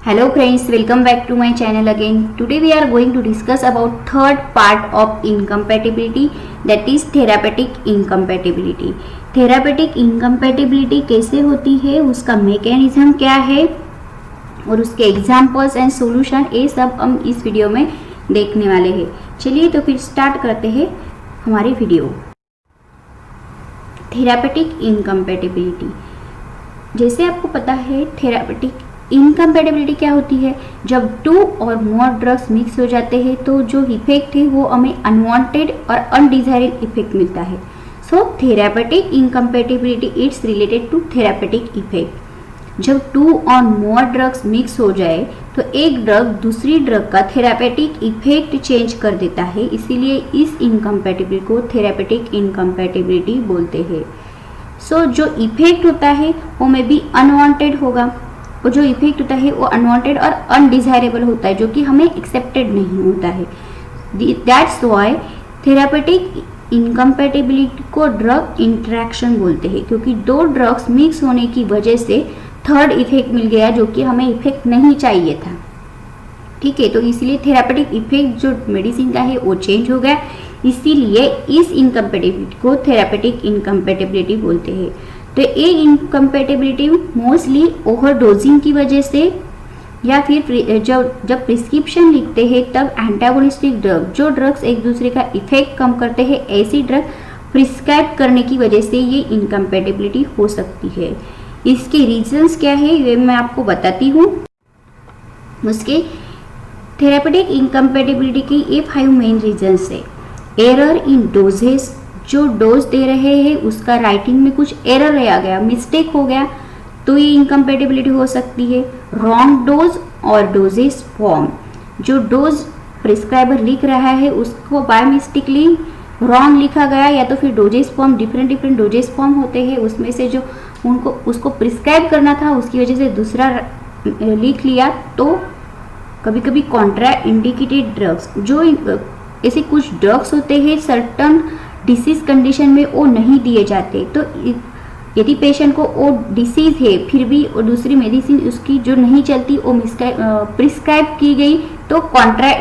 Hello friends, welcome back to my channel again. Today we are going to discuss about third part of incompatibility, that is therapeutic incompatibility. Therapeutic incompatibility कैसे होती है, उसका mechanism क्या है और उसके examples and solution, ये सब हम इस वीडियो में देखने वाले हैं. चलिए तो फिर स्टार्ट करते हैं हमारी वीडियो. थेरापेटिक इनकम्पैटिबिलिटी, जैसे आपको पता है थेरापेटिक इनकम्पैटिबिलिटी क्या होती है. जब 2 और मोर ड्रग्स मिक्स हो जाते हैं तो जो इफेक्ट है वो हमें अनवांटेड और अनडिजायर्ड इफेक्ट मिलता है. So therapeutic incompatibility it's related to therapeutic effect. जब 2 और मोर ड्रग्स मिक्स हो जाए तो एक ड्रग दूसरी ड्रग का थेरापेटिक इफेक्ट चेंज कर देता है, इसीलिए इस इनकम्पैटिबिलिटी को थेरापेटिक इनकम्पैटिबिलिटी बोलते हैं. सो जो इफेक्ट होता है वो में भी अनवांटेड होगा, और जो इफेक्ट होता है वो अनवांटेड और अनडिजायरेबल होता है, जो कि हमें एक्सेप्टेड नहीं होता है. दैट्स व्हाई थेरापेटिक इनकम्पैटिबिलिटी को ड्रग इंटरेक्शन बोलते हैं, क्योंकि 2 ड्रग्स मिक्स होने की वजह से थर्ड इफेक्ट मिल गया जो कि हमें इफेक्ट नहीं चाहिए था. ठीक है, तो इसलिए थेरापेटिक इफेक्ट जो मेडिसिन का है वो चेंज हो गया, इसीलिए इस इनकम्पैटिबिलिटी को थेरापेटिक इनकम्पैटिबिलिटी बोलते हैं. तो ये इनकम्पैटिबिलिटी मोस्टली ओवरडोजिंग की वजह से या फिर जब प्रिस्क्रिप्शन लिखते हैं तब एंटागोनिस्टिक ड्रग, जो ड्रग्स एक दूसरे का इफेक्ट कम करते हैं, ऐसी ड्रग प्रिस्क्राइब करने की वजह से ये इनकम्पैटिबिलिटी हो सकती है. इसके रीजंस क्या है ये मैं आपको बताती हूँ. उसके थेरापेटिक इनकम्पैटिबिलिटी की ये 5 मेन रीजंस है. एरर इन डोजेस, जो डोज दे रहे हैं उसका राइटिंग में कुछ एरर रह गया, मिस्टेक हो गया, तो ये इनकम्पैटिबिलिटी हो सकती है. रॉन्ग डोज और डोजेस फॉर्म, जो डोज प्रिस्क्राइबर लिख रहा है उसको बाय मिस्टेकली रॉन्ग लिखा गया, या तो फिर doses form different doses form होते हैं, उसमें से जो उसको प्रिस्क्राइब करना था उसकी वजह से दूसरा लिख लिया. तो कभी कभी कॉन्ट्रा इंडिकेटेड ड्रग्स, जो ऐसे कुछ ड्रग्स होते हैं सर्टन डिसीज कंडीशन में वो नहीं दिए जाते. तो यदि पेशेंट को वो डिसीज है फिर भी वो दूसरी मेडिसिन उसकी जो नहीं चलती वो प्रिस्क्राइब की गई, तो कॉन्ट्रा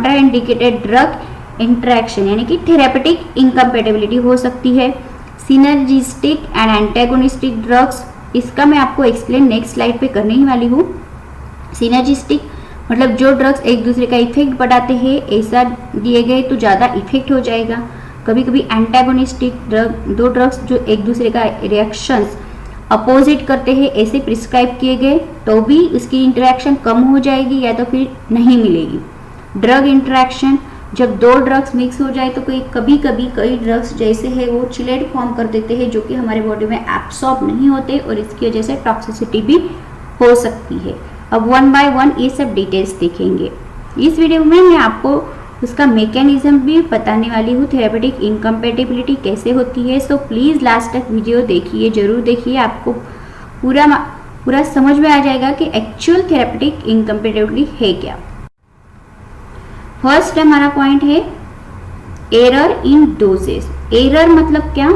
इंडिकेटेड ड्रग इंटरेक्शन यानी कि थेरापेटिक इनकम्पैटिबिलिटी हो सकती है. सिनर्जिस्टिक एंड एंटागोनिस्टिक ड्रग्स, इसका मैं आपको एक्सप्लेन नेक्स्ट स्लाइड पे करने ही वाली हूँ. सिनर्जिस्टिक मतलब जो ड्रग्स एक दूसरे का इफेक्ट बढ़ाते हैं, ऐसा दिए गए तो ज़्यादा इफेक्ट हो जाएगा. कभी कभी एंटागोनिस्टिक ड्रग, 2 ड्रग्स जो एक दूसरे का रिएक्शंस अपोजिट करते हैं, ऐसे प्रिस्क्राइब किए गए तो भी उसकी इंटरेक्शन कम हो जाएगी या तो फिर नहीं मिलेगी. ड्रग इंटरेक्शन, जब 2 ड्रग्स मिक्स हो जाए तो कभी कई ड्रग्स जैसे है वो चिलेट फॉर्म कर देते हैं, जो कि हमारे बॉडी में एब्सॉर्ब नहीं होते और इसकी वजह से टॉक्सिसिटी भी हो सकती है. अब 1 बाय 1 ये सब डिटेल्स देखेंगे. इस वीडियो में मैं आपको उसका मैकेनिज्म भी बताने वाली हूँ, थेरापेटिक इनकम्पैटिबिलिटी कैसे होती है. सो प्लीज़ लास्ट तक वीडियो देखिए, ज़रूर देखिए, आपको पूरा समझ में आ जाएगा कि एक्चुअल थेरापेटिक इनकम्पैटिबिलिटी है क्या. फर्स्ट हमारा पॉइंट है एरर इन डोजेस. एरर मतलब क्या?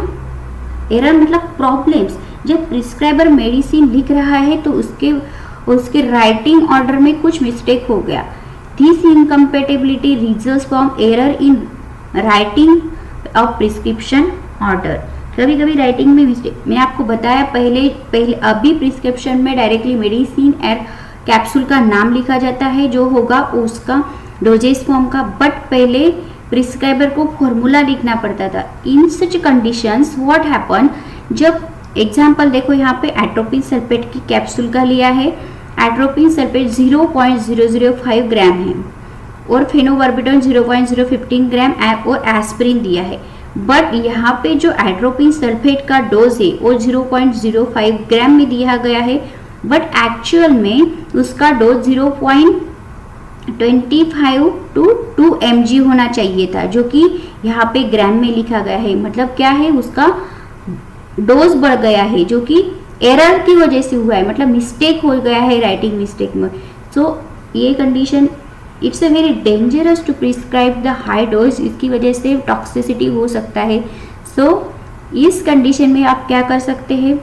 एरर मतलब प्रॉब्लम्स. जब प्रिस्क्राइबर मेडिसिन लिख रहा है तो उसके राइटिंग ऑर्डर में कुछ मिस्टेक हो गया. This incompatibility results from error in writing of prescription order. कभी कभी राइटिंग में मिस्टेक, मैंने आपको बताया पहले अभी प्रिस्क्रिप्शन में डायरेक्टली मेडिसिन और कैप्सूल का नाम लिखा जाता है जो होगा उसका डोजेस फॉर्म का, बट पहले प्रिस्क्राइबर को फॉर्मूला लिखना पड़ता था. इन सच कंडीशंस व्हाट हैपन, जब एग्जाम्पल देखो यहाँ पे एट्रोपिन सल्फेट की कैप्सूल का लिया है. एट्रोपिन सल्फेट 0.005 ग्राम है और फेनोबार्बिटॉन 0.015 ग्राम और एस्पिरिन दिया है, बट यहाँ पे जो एट्रोपिन सल्फेट का डोज है वो 0.05 ग्राम में दिया गया है, बट एक्चुअल में उसका डोज 0.25 to 2 mg होना चाहिए था, जो कि यहाँ पे ग्राम में लिखा गया है. मतलब क्या है, उसका डोज बढ़ गया है जो कि एरर की वजह से हुआ है, मतलब मिस्टेक हो गया है राइटिंग मिस्टेक में. सो ये condition it's a very dangerous to prescribe the high dose, इसकी वजह से टॉक्सिसिटी हो सकता है. सो इस कंडीशन में आप क्या कर सकते हैं,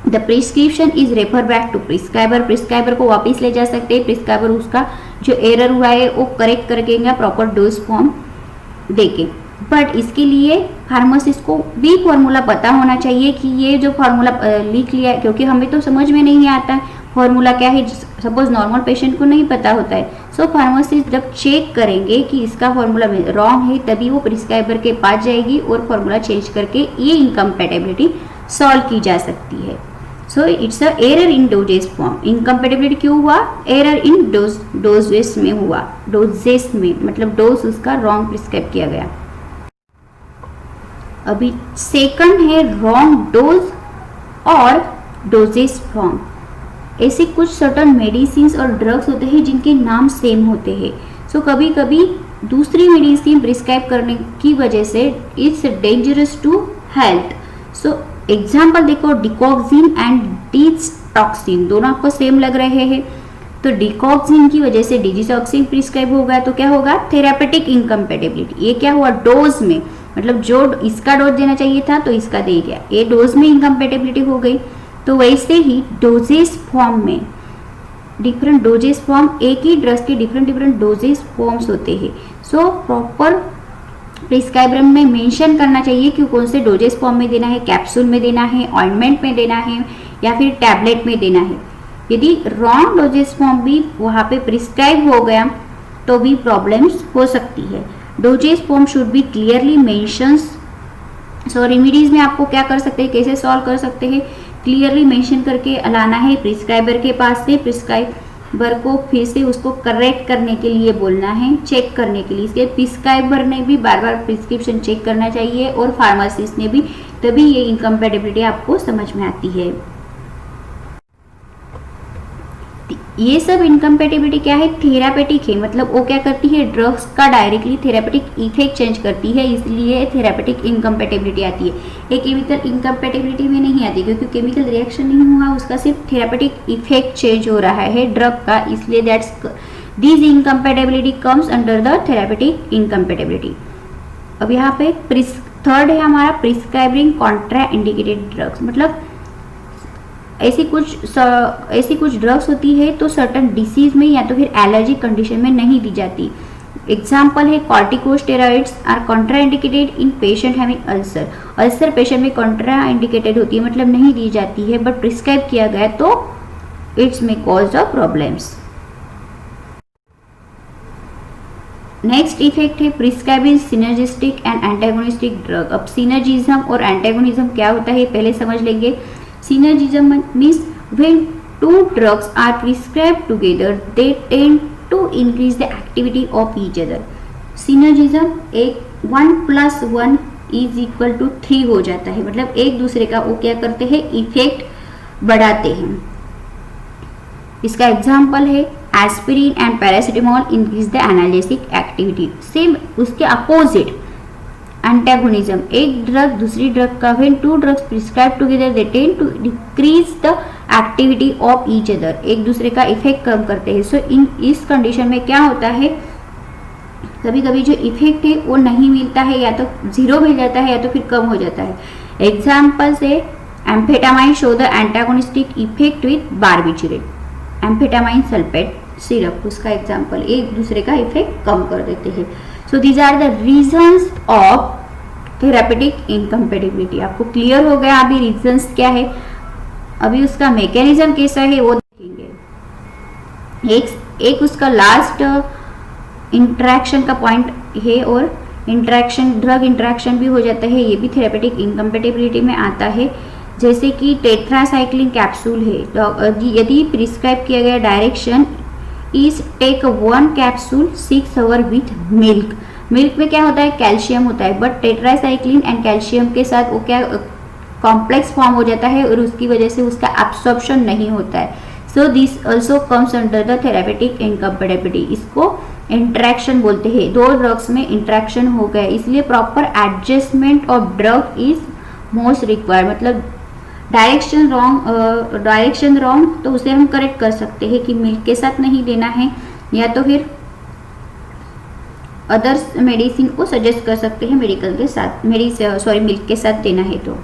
the prescription is refer back to prescriber, prescriber को वापस ले जा सकते हैं, प्रिस्क्राइबर उसका जो एरर हुआ है वो करेक्ट करके प्रॉपर डोज फॉर्म देके। बट इसके लिए फार्मासिस्ट को भी फॉर्मूला पता होना चाहिए कि ये जो फार्मूला लिख लिया है, क्योंकि हमें तो समझ में नहीं आता है फॉर्मूला क्या है, सपोज नॉर्मल पेशेंट को नहीं पता होता है। सो फार्मासिस्ट जब चेक करेंगे कि इसका फॉर्मूला रॉन्ग है, तभी वो प्रिस्क्राइबर के पास जाएगी और फॉर्मूला चेंज करके ये इनकम्पैटिबिलिटी सॉल्व की जा सकती है। So it's a error in doses form. Incompatibility क्यों हुआ? एरर इन डोजेस में हुआ, डोजेस में मतलब डोज उसका रॉन्ग प्रिस्क्राइब किया गया। अभी सेकंड है रॉन्ग डोज और डोजेस फॉर्म। ऐसे कुछ सर्टन मेडिसिन और ड्रग्स होते हैं जिनके नाम सेम होते हैं। सो कभी कभी दूसरी मेडिसिन प्रिस्क्राइब करने की वजह से it's dangerous to health. So example देखो, डिकॉक्सिन एंड डिजिटॉक्सिन, दोनों आपको सेम लग रहे हैं। तो डिकॉक्सिन की वजह से डिजिटॉक्सिन प्रिस्क्राइब होगा तो क्या होगा? Therapeutic incompatibility. ये क्या हुआ? डोज में, मतलब जो इसका डोज देना चाहिए था तो इसका दे गया, ये डोज में इनकम्पैटिबिलिटी हो गई। तो वैसे ही डोजेस फॉर्म में डिफरेंट डोजेस फॉर्म, एक ही ड्रग्स के डिफरेंट डोजेस फॉर्म्स होते हैं। सो प्रॉपर प्रिस्क्राइबर में मेंशन करना चाहिए कि कौन से डोजेस फॉर्म में देना है, कैप्सूल में देना है, ऑइंटमेंट में देना है या फिर टैबलेट में देना है। यदि रॉन्ग डोजेस फॉर्म भी वहाँ पे प्रिस्क्राइब हो गया तो भी प्रॉब्लम्स हो सकती है। Doses form should be clearly mentions. So remedies में आपको क्या कर सकते हैं, कैसे सॉल्व कर सकते हैं? क्लियरली मेंशन करके लाना है प्रिस्क्राइबर के पास से, प्रिस्क्राइबर को फिर से उसको करेक्ट करने के लिए बोलना है, चेक करने के लिए। इसके प्रिस्क्राइबर ने भी बार बार प्रिस्क्रिप्शन चेक करना चाहिए और फार्मासिस्ट ने भी, तभी ये इनकम्पैटिबिलिटी आपको समझ में आती है। ये सब इनकम्पैटिबिलिटी क्या है? थेरापेटिक है, मतलब वो क्या करती है? ड्रग्स का डायरेक्टली थेरापेटिक इफेक्ट चेंज करती है, इसलिए थेरापेटिक इनकम्पैटिबिलिटी आती है। ये केमिकल इनकम्पैटिबिलिटी में नहीं आती, क्योंकि केमिकल रिएक्शन नहीं हुआ, उसका सिर्फ थेरापेटिक इफेक्ट चेंज हो रहा है ड्रग का, इसलिए that's this incompatibility comes under the therapeutic incompatibility. अब यहाँ पे थर्ड है हमारा प्रिस्क्राइबिंग कॉन्ट्रा इंडिकेटेड ड्रग्स। मतलब ऐसी कुछ ड्रग्स होती है तो सर्टन डिसीज में या तो फिर एलर्जी कंडीशन में नहीं दी जाती। एग्जाम्पल है corticosteroids are contraindicated in patient having ulcer. Ulcer patient में कॉन्ट्रा इंडिकेटेड होती है, मतलब नहीं दी जाती है, बट प्रिस्क्राइब किया गया तो it's main cause of problems. Next effect है prescribing synergistic and antagonistic drug. अब सिनर्जिज्म और एंटागोनिज्म क्या होता है पहले समझ लेंगे। Synergism means when two drugs are prescribed together, they tend to increase the activity of each other. Synergism एक 1 + 1 = 3 हो जाता है, मतलब एक दूसरे का वो क्या करते हैं? इफेक्ट बढ़ाते हैं। इसका एग्जाम्पल है aspirin and paracetamol increase the analgesic activity. Same उसके अपोजिट एंटागोनिज्म, एक ड्रग दूसरी ड्रग का when two drugs prescribe together they tend to decrease the activity of each other, एक दूसरे का इफेक्ट कम करते हैं। सो इस कंडीशन में क्या होता है, कभी कभी जो इफेक्ट है वो नहीं मिलता है, या तो 0 मिल जाता है या तो फिर कम हो जाता है। एग्जाम्पल से amphetamine show the antagonistic effect with barbiturate, amphetamine sulphate syrup उसका एग्जाम्पल, एक दूसरे का इफेक्ट कम कर देते हैं। So these are the reasons of therapeutic incompatibility. आपको क्लियर हो गया अभी रीजंस क्या है, अभी उसका मैकेनिज्म कैसा है वो देखेंगे। एक उसका लास्ट इंटरेक्शन का पॉइंट है, और इंटरेक्शन ड्रग इंटरेक्शन भी हो जाता है, ये भी थेरापेटिक इनकम्पैटिबिलिटी में आता है। जैसे कि टेट्रासाइक्लिन कैप्सूल है, यदि प्रिस्क्राइब किया गया direction is take 1 capsule 6 hour with milk. Milk में क्या होता है? कैल्शियम होता है, बट टेट्रासाइक्लिन एंड कैल्शियम के साथ वो क्या कॉम्प्लेक्स फॉर्म हो जाता है और उसकी वजह से उसका एब्सॉर्प्शन नहीं होता है। So this also comes under the therapeutic incompatibility. इसको इंटरेक्शन बोलते हैं, दो ड्रग्स में इंटरेक्शन हो गया, इसलिए proper adjustment of drug is most required. मतलब डायरेक्शन रॉन्ग तो उसे हम करेक्ट कर सकते हैं कि मिल्क के साथ नहीं देना है, या तो फिर अदर्स मेडिसिन को सजेस्ट कर सकते हैं मिल्क के साथ देना है। तो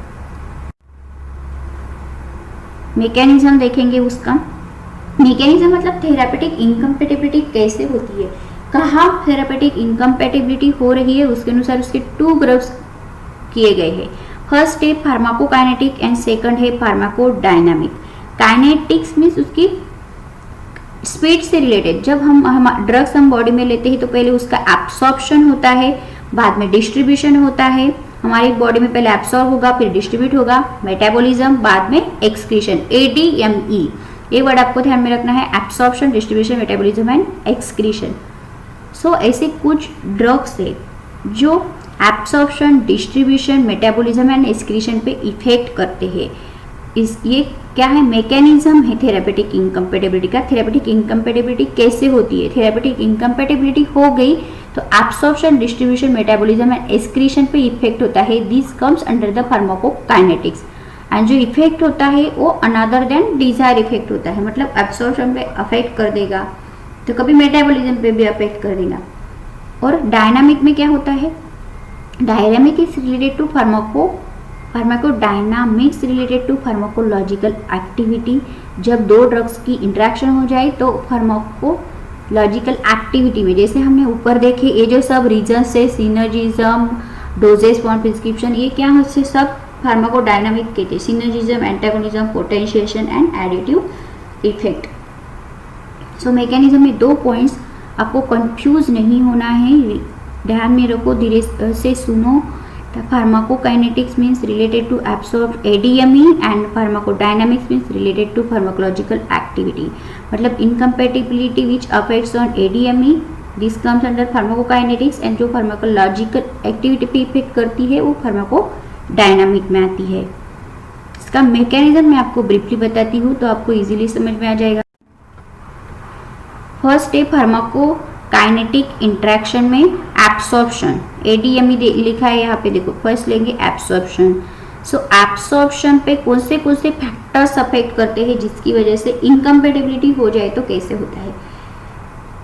मैकेनिज्म देखेंगे उसका। मैकेनिज्म मतलब थेरापेटिक इनकम्पेटिबिलिटी कैसे होती है, कहाँ थेरापेटिक इनकम्पेटिबिलिटी हो रही है, उसके अनुसार उसके 2 ग्रुप्स किए गए हैं। फर्स्ट है फार्माकोकाइनेटिक एंड सेकंड है फार्माकोडायनामिक। काइनेटिक्स मीन्स उसकी स्पीड से रिलेटेड। जब हम ड्रग्स हम बॉडी में लेते हैं तो पहले उसका एब्सॉर्प्शन होता है, बाद में डिस्ट्रीब्यूशन होता है। हमारी बॉडी में पहले एब्सॉर्ब होगा, फिर डिस्ट्रीब्यूट होगा, मेटाबॉलिज्म, बाद में एक्सक्रीशन, ADME। ये वर्ड आपको ध्यान में रखना है, absorption, distribution, metabolism and excretion. So ऐसे कुछ ड्रग्स है जो absorption, distribution, metabolism and excretion पे इफेक्ट करते हैं। ये क्या है, मैकेनिज्म है थेरापेटिक इनकम्पेटिबिलिटी का। थेरापेटिक इनकम्पेटिबिलिटी कैसे होती है, थेरापेटिक इनकम्पेटिबिलिटी हो गई तो absorption, distribution, metabolism and excretion पे इफेक्ट होता है। This comes under the pharmacokinetics. And जो इफेक्ट होता है वो अनदर देन डिजायर इफेक्ट होता है, मतलब एब्सॉर्प्शन पे अफेक्ट कर देगा तो कभी मेटाबॉलिज्म पे भी अफेक्ट कर देगा। और डायनामिक में क्या होता है, dynamic is related to pharmacodynamics related to pharmacological activity. जब 2 ड्रग्स की इंटरेक्शन हो जाए तो फार्माकोलॉजिकल एक्टिविटी में, जैसे हमने ऊपर देखे ये जो सब रीजन्स है, सिनर्जिज्म, डोजेस फॉर प्रिस्क्रिप्शन, ये क्या है, सब फार्माकोडायनामिक के थे। Synergism, antagonism, potentiation and additive effect. So mechanism में 2 पॉइंट्स, आपको कंफ्यूज नहीं होना है, ध्यान में रखो, धीरे से सुनो। Pharmacokinetics means related to absorb ADME and pharmacodynamics means related to pharmacological activity. मतलब incompatibility which affects on ADME, this comes under pharmacokinetics, and जो फार्माकोलॉजिकल एक्टिविटी पे इफेक्ट करती है वो फार्माकोडायनामिक में आती है। इसका मैकेनिज्म मैं आपको ब्रीफली बताती हूँ तो आपको इजीली समझ में आ जाएगा। फर्स्ट है फार्माकोकाइनेटिक इंटरेक्शन में एब्सॉर्प्शन, ADME लिखा है यहाँ पे, देखो फर्स्ट लेंगे एब्सॉर्प्शन। सो एब्सॉर्प्शन पे कौन से फैक्टर्स अफेक्ट करते हैं जिसकी वजह से इनकम्पेटिबिलिटी हो जाए तो कैसे होता है।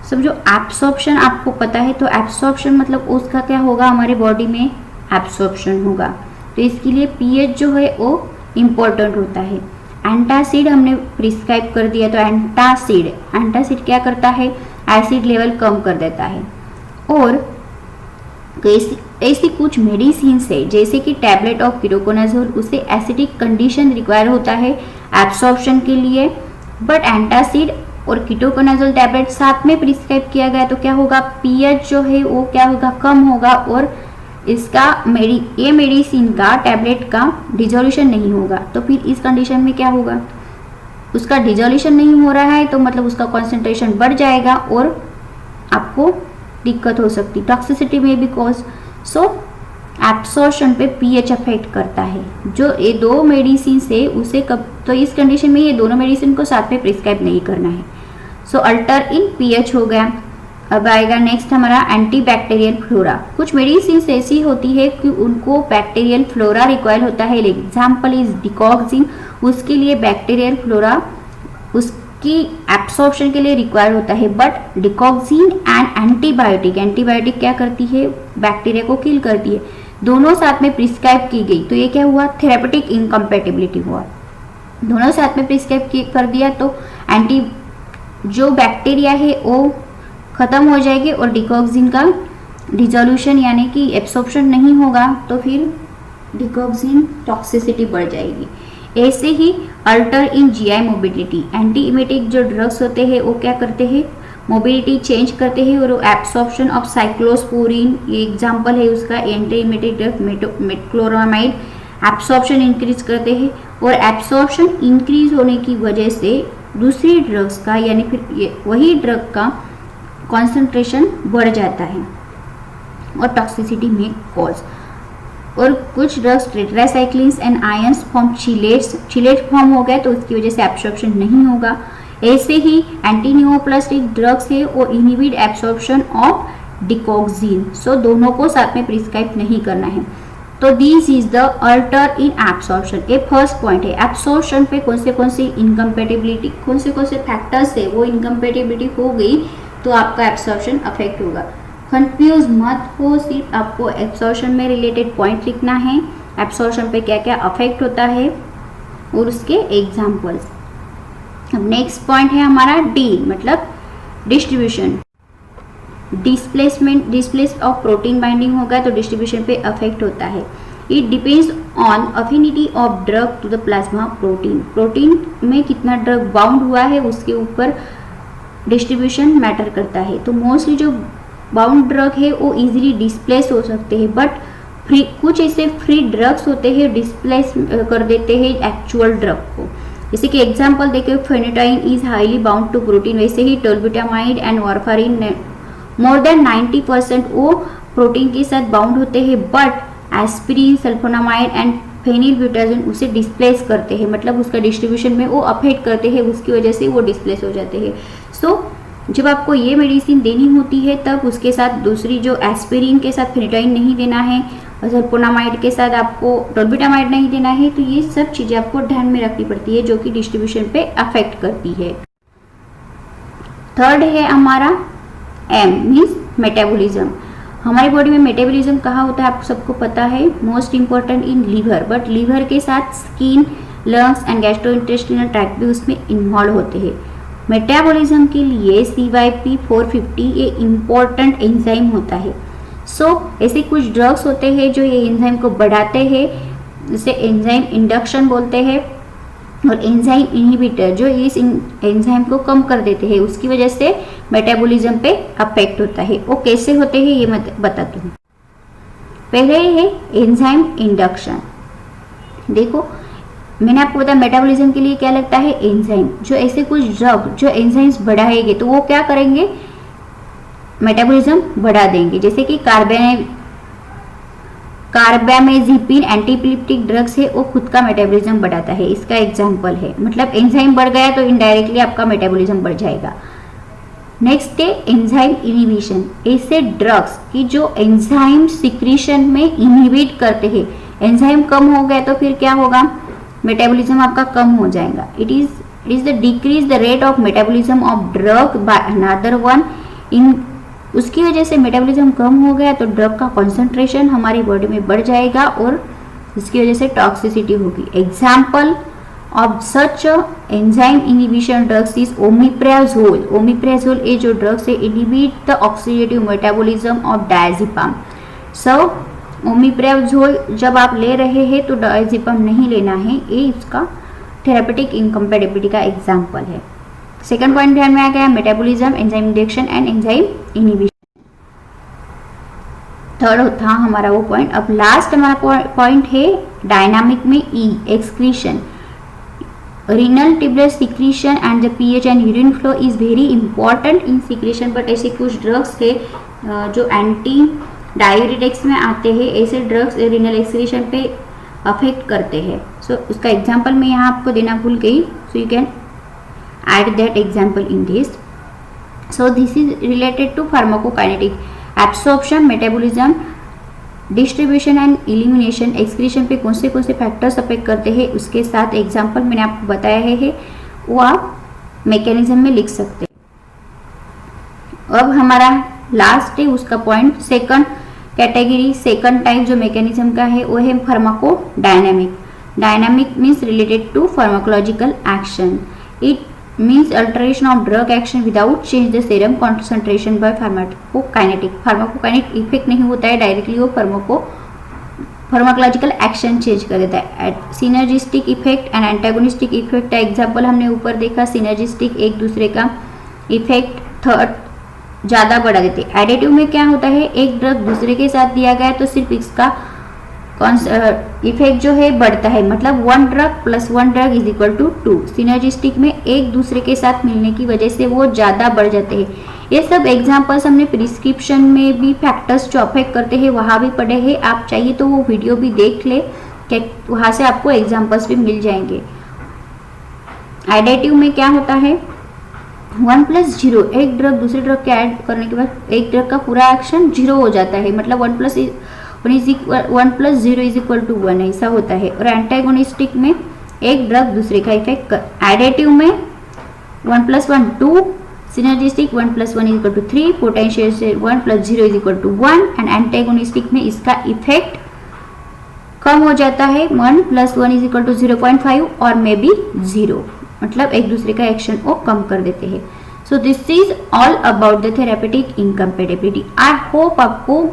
समझो एब्सॉर्प्शन आपको पता है तो एब्सॉर्प्शन मतलब उसका क्या होगा, हमारे बॉडी में एब्सॉर्प्शन होगा तो इसके लिए pH जो है वो इम्पोर्टेंट होता है। एंटासिड हमने प्रिस्क्राइब कर दिया तो एंटासिड क्या करता है, एसिड लेवल कम कर देता है। और ऐसी कुछ मेडिसिन है जैसे कि टैबलेट ऑफ कीटोकोनाजोल, उसे एसिडिक कंडीशन रिक्वायर होता है एब्सॉर्प्शन के लिए, बट एंटासिड और कीटोकोनाजोल टैबलेट साथ में प्रिस्क्राइब किया गया तो क्या होगा, pH जो है वो क्या होगा, कम होगा और इसका ये मेडिसिन का टैबलेट का डिजोल्यूशन नहीं होगा। तो फिर इस कंडीशन में क्या होगा, उसका डिजोल्यूशन नहीं हो रहा है तो मतलब उसका कॉन्सेंट्रेशन बढ़ जाएगा और आपको दिक्कत हो सकती, टॉक्सिसिटी में भी कॉज। सो एब्सॉर्प्शन पे pH अफेक्ट करता है। जो ये 2 मेडिसिन है उसे कब, तो इस कंडीशन में ये दोनों मेडिसिन को साथ में प्रिस्क्राइब नहीं करना है। सो अल्टर इन pH हो गया। अब आएगा नेक्स्ट हमारा एंटीबैक्टीरियल फ्लोरा। कुछ मेडिसिन ऐसी होती है कि उनको बैक्टीरियल फ्लोरा रिक्वायर होता है, एग्जाम्पल इज डिकॉक्सिन, उसके लिए बैक्टीरियल फ्लोरा उसकी एब्सॉर्प्शन के लिए रिक्वायर होता है। बट डिकॉक्सिन एंड एंटीबायोटिक क्या करती है, बैक्टीरिया को किल करती है, दोनों साथ में प्रिस्क्राइब की गई तो ये क्या हुआ, थेरेपेटिक इनकम्पेटिबिलिटी हुआ। दोनों साथ में प्रिस्क्राइब कर दिया तो एंटी जो बैक्टीरिया है वो खत्म हो जाएगी और डिकॉक्सिन का डिजोल्यूशन यानी कि एब्सॉर्प्शन नहीं होगा तो फिर डिकॉक्सिन टॉक्सिसिटी बढ़ जाएगी। ऐसे ही अल्टर इन GI मोबिलिटी, एंटी इमेटिक जो ड्रग्स होते हैं वो क्या करते हैं, मोबिलिटी चेंज करते हैं और एब्सॉर्प्शन ऑफ साइक्लोस्पोरिन, ये एग्जांपल है उसका, anti emetic drug metoclopramide, absorption increase करते हैं और एब्सॉर्प्शन इंक्रीज होने की वजह से दूसरी ड्रग्स का यानी फिर वही ड्रग का कॉन्सेंट्रेशन बढ़ जाता है और टॉक्सिसिटी में कॉज। और कुछ drugs tetracyclines and ions form chelate form हो गए तो उसकी वजह से एब्सॉर्प्शन नहीं होगा। ऐसे ही एंटी नियोप्लास्टिक ड्रग्स है वो इनहिबिट एब्सॉर्प्शन ऑफ डिकॉक्सिन। सो दोनों को साथ में प्रिस्क्राइब नहीं करना है। तो this is the alter in absorption. ये फर्स्ट पॉइंट है, एब्सॉर्प्शन पे कौन से इनकम्पेटिबिलिटी, कौन से फैक्टर्स है वो इनकम्पेटिबिलिटी हो गई तो आपका एब्सॉर्प्शन अफेक्ट होगा। कंफ्यूज मत हो, सिर्फ आपको एब्सॉर्प्शन में रिलेटेड पॉइंट लिखना है, एब्सॉर्प्शन पे क्या क्या अफेक्ट होता है और उसके एग्जाम्पल्स। अब नेक्स्ट पॉइंट है हमारा डी, मतलब distribution. Displace of protein binding होगा तो डिस्ट्रीब्यूशन पे अफेक्ट होता है। It depends on affinity of drug to the plasma protein. Protein में कितना ड्रग बाउंड हुआ है उसके ऊपर डिस्ट्रीब्यूशन मैटर करता है। तो मोस्टली जो बाउंड ड्रग है वो इजीली डिस्प्लेस हो सकते हैं, बट कुछ ऐसे फ्री ड्रग्स होते हैं डिस्प्लेस कर देते हैं एक्चुअल ड्रग को। जैसे कि एग्जांपल देखिए, phenytoin is highly bound to protein, वैसे ही tolbutamide and warfarin more than 90% वो प्रोटीन के साथ बाउंड होते हैं, but aspirin, sulfonamide and phenylbutazone उसे डिस्प्लेस करते हैं, मतलब उसका डिस्ट्रीब्यूशन में वो अफेक्ट करते हैं, उसकी वजह से वो डिस्प्लेस हो जाते हैं। सो जब आपको ये मेडिसिन देनी होती है तब उसके साथ दूसरी जो एस्पिरिन के साथ फेनिटाइन नहीं देना है और सल्फोनामाइड के साथ आपको टोल्बुटामाइड नहीं देना है। तो ये सब चीज़ें आपको ध्यान में रखनी पड़ती है जो कि डिस्ट्रीब्यूशन पे अफेक्ट करती है। थर्ड है हमारा एम, मीन्स मेटाबॉलिज्म। हमारी बॉडी में मेटाबॉलिज्म कहाँ होता है आपको सबको पता है, most important in liver, but liver के साथ skin, lungs and gastrointestinal tract भी उसमें इन्वॉल्व होते हैं। मेटाबॉलिज्म के लिए CYP450 ये इम्पोर्टेंट एंजाइम होता है। ऐसे कुछ ड्रग्स होते हैं जो ये एंजाइम को बढ़ाते हैं, जिसे एंजाइम इंडक्शन बोलते हैं, और एंजाइम इनहिबिटर जो इस एंजाइम को कम कर देते हैं, उसकी वजह से मेटाबॉलिज्म पे अफेक्ट होता है। वो कैसे होते हैं ये मैं बताती हूँ। पहले है एंजाइम इंडक्शन। देखो मैंने आपको बताया मेटाबॉलिज्म के लिए क्या लगता है, एंजाइम। जो ऐसे कुछ ड्रग जो एंजाइम्स बढ़ाएंगे तो वो क्या करेंगे, मेटाबॉलिज्म बढ़ा देंगे। जैसे कि कार्बामेजिपिन एंटीप्लिप्टिक ड्रग्स है, वो खुद का मेटाबॉलिज्म बढ़ाता है, इसका एग्जांपल है। मतलब एंजाइम बढ़ गया तो इनडायरेक्टली आपका मेटाबॉलिज्म बढ़ जाएगा। नेक्स्ट है एंजाइम इनहिबिशन। ऐसे ड्रग्स की जो एंजाइम सिक्रीशन में इनहिबिट करते हैं, एंजाइम कम हो गया तो फिर क्या होगा, मेटाबॉलिज्म आपका कम हो जाएगा। It is the decrease the rate of metabolism of drug by another one. इन उसकी वजह से मेटाबॉलिज्म कम हो गया तो ड्रग का कॉन्सेंट्रेशन हमारी बॉडी में बढ़ जाएगा और इसकी वजह से टॉक्सिसिटी होगी। Example of such enzyme inhibition drugs is omeprazole. Omeprazole ये जो ड्रग्स है inhibit the oxidative metabolism of diazepam. Omeprazole जब आप ले रहे हैं तो डायजेपाम नहीं लेना है, ये इसका थेरापेटिक इनकम्पैटिबिलिटी का एग्जाम्पल है। सेकंड पॉइंट ध्यान में आ गया, metabolism, enzyme induction and enzyme inhibition. Third था हमारा वो पॉइंट। अब लास्ट हमारा पॉइंट है डायनामिक में E, excretion. Renal tubular secretion and the pH and urine flow is very important in secretion. But ऐसे कुछ ड्रग्स है जो एंटी डायूरेटिक्स में आते हैं, ऐसे ड्रग्स रीनल एक्सक्रीशन पे अफेक्ट करते हैं। उसका एग्जाम्पल मैं यहाँ आपको देना भूल गई, so you can add that example in this. So this is related to pharmacokinetic, absorption, metabolism, distribution and elimination, excretion पे कौन से फैक्टर्स अफेक्ट करते हैं उसके साथ एग्जाम्पल मैंने आपको बताया है वो आप मैकेनिज्म में लिख सकते हैं। अब हमारा लास्ट है उसका point, second category, second type जो मैकेनिज्म का है वो है pharmacodynamic. Dynamic means related to pharmacological action. It means alteration of drug action without change the serum concentration by pharmacokinetic. Pharmacokinetic effect नहीं होता है डायरेक्टली, वो फार्माकोलॉजिकल एक्शन चेंज कर देता है। Synergistic effect and antagonistic effect का example हमने ऊपर देखा। सिनर्जिस्टिक एक दूसरे का इफेक्ट थर्ड ज़्यादा बढ़ा देते। एडिटिव में क्या होता है, एक ड्रग दूसरे के साथ दिया गया तो सिर्फ इसका इफेक्ट जो है बढ़ता है, मतलब 1 drug plus 1 drug is equal to 2। Synergistic में एक दूसरे के साथ मिलने की वजह से वो ज़्यादा बढ़ जाते हैं। ये सब एग्जांपल्स हमने प्रिस्क्रिप्शन में भी फैक्टर्स जो अफेक्ट करते हैं वहाँ भी पढ़े हैं, आप चाहिए तो वो वीडियो भी देख ले, वहाँ से आपको एग्जांपल्स भी मिल जाएंगे। एडिटिव में क्या होता है, 1 + 0, एक ड्रग दूसरे ड्रग के ऐड करने के बाद एक ड्रग का पूरा एक्शन 0 हो जाता है, मतलब 1 + 0 इज इक्वल टू 1 ऐसा होता है। और एंटागोनिस्टिक में एक ड्रग दूसरे का इफेक्ट एडिटिव में 1 + 1 2, synergistic 1 + 1 is equal to 3, potential से 1 + 0 is equal to 1 and antagonistic में इसका इफेक्ट कम हो जाता है 1 + 1 = 0.5 और मे बी 0, मतलब एक दूसरे का एक्शन वो कम कर देते हैं। So this is all about the therapeutic incompatibility. I hope आपको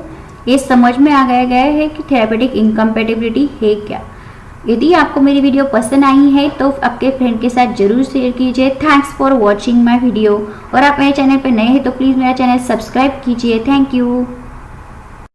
ये समझ में आ गया है कि थेरापेटिक इनकम्पेटिबिलिटी है क्या। यदि आपको मेरी वीडियो पसंद आई है तो आपके फ्रेंड के साथ जरूर शेयर कीजिए। Thanks for watching my video. और आप मेरे चैनल पर नए हैं तो प्लीज़ मेरा चैनल सब्सक्राइब कीजिए। Thank you.